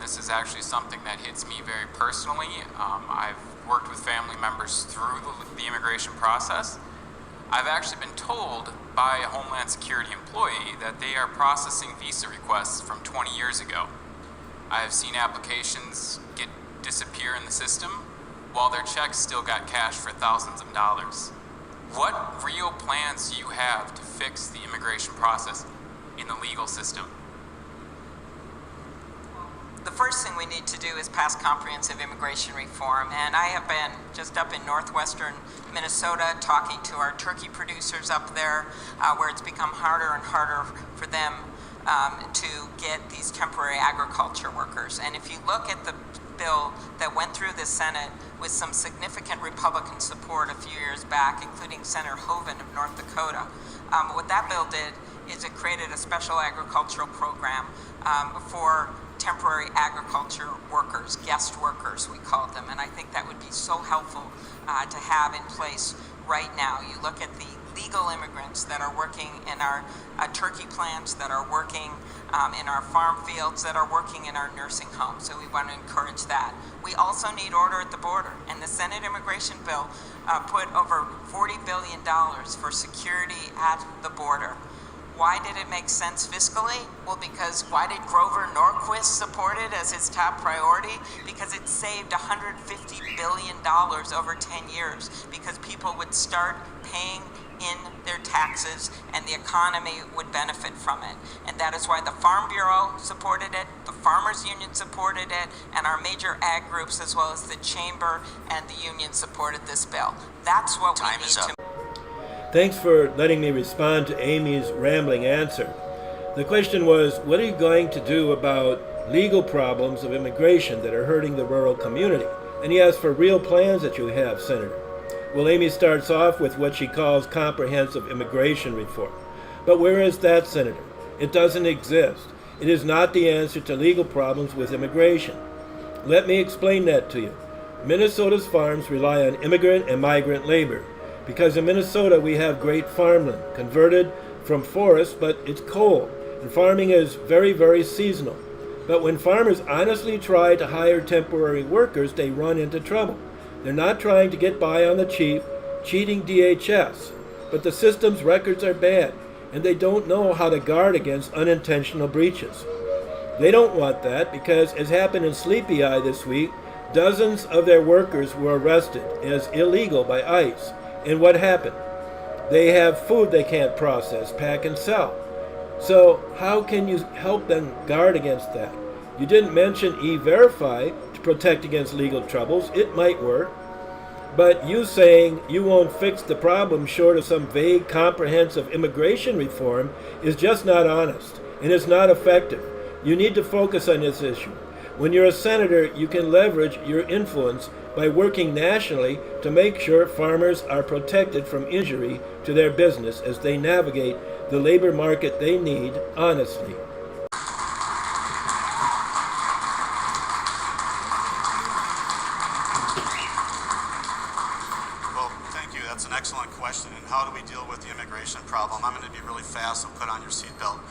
this is actually something that hits me very personally. I've worked with family members through the immigration process. I've actually been told by a Homeland Security employee that they are processing visa requests from 20 years ago. I have seen applications disappear in the system while their checks still got cashed for thousands of dollars. What real plans do you have to fix the immigration process in the legal system? The first thing we need to do is pass comprehensive immigration reform, and I have been just up in northwestern Minnesota talking to our turkey producers up there, where it's become harder and harder for them to get these temporary agriculture workers. And if you look at the bill that went through the Senate with some significant Republican support a few years back, including Senator Hoeven of North Dakota, what that bill did is it created a special agricultural program for temporary agriculture workers, guest workers we called them, and I think that would be so helpful to have in place right now. You look at the legal immigrants that are working in our turkey plants, that are working in our farm fields, that are working in our nursing homes, so we want to encourage that. We also need order at the border, and the Senate immigration bill put over $40 billion for security at the border. Why did it make sense fiscally? Well, because why did Grover Norquist support it as his top priority? Because it saved $150 billion over 10 years, because people would start paying in their taxes and the economy would benefit from it. And that is why the Farm Bureau supported it, the Farmers Union supported it, and our major ag groups as well as the Chamber and the union supported this bill. That's what we need to. Thanks for letting me respond to Amy's rambling answer. The question was, what are you going to do about legal problems of immigration that are hurting the rural community? And he asked for real plans that you have, Senator. Well, Amy starts off with what she calls comprehensive immigration reform. But where is that, Senator? It doesn't exist. It is not the answer to legal problems with immigration. Let me explain that to you. Minnesota's farms rely on immigrant and migrant labor. Because in Minnesota we have great farmland, converted from forest, but it's cold, and farming is very, very seasonal. But when farmers honestly try to hire temporary workers, they run into trouble. They're not trying to get by on the cheap, cheating DHS, but the system's records are bad, and they don't know how to guard against unintentional breaches. They don't want that because, as happened in Sleepy Eye this week, dozens of their workers were arrested as illegal by ICE. And what happened? They have food they can't process, pack, and sell. So how can you help them guard against that? You didn't mention E-Verify to protect against legal troubles. It might work. But you saying you won't fix the problem short of some vague, comprehensive immigration reform is just not honest, and it's not effective. You need to focus on this issue. When you're a senator, you can leverage your influence by working nationally to make sure farmers are protected from injury to their business as they navigate the labor market they need honestly. Well, thank you. That's an excellent question. And how do we deal with the immigration problem? I'm going to be really fast and put on your seatbelt.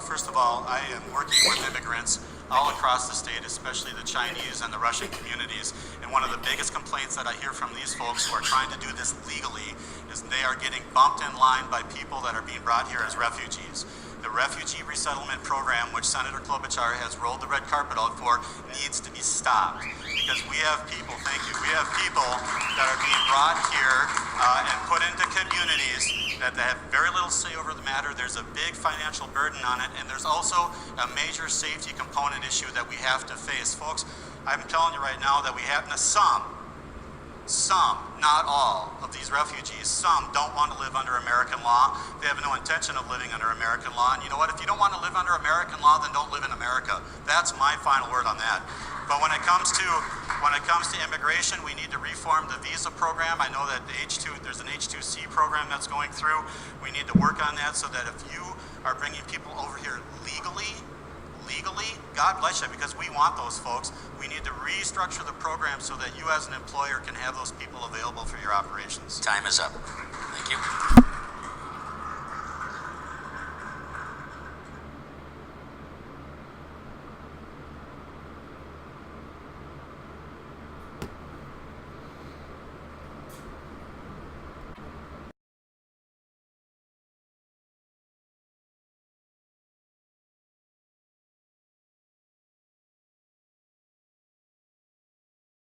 First of all, I am working with immigrants all across the state, especially the Chinese and the Russian communities. And one of the biggest complaints that I hear from these folks who are trying to do this legally is they are getting bumped in line by people that are being brought here as refugees. The refugee resettlement program, which Senator Klobuchar has rolled the red carpet out for, needs to be stopped. Because we have people, thank you, we have people that are being brought here and put into communities that have very little say over the matter. There's a big financial burden on it, and there's also a major safety component issue that we have to face. Folks, I'm telling you right now that we have some, not all, of these refugees, some don't want to live under American law. They have no intention of living under American law. And you know what? If you don't want to live under American law, then don't live in America. That's my final word on that. But when it comes to immigration, we need to reform the visa program. I know that there's an H2C program that's going through. We need to work on that so that if you are bringing people over here legally, God bless you, because we want those folks. We need to restructure the program so that you as an employer can have those people available for your operations. Time is up. Thank you.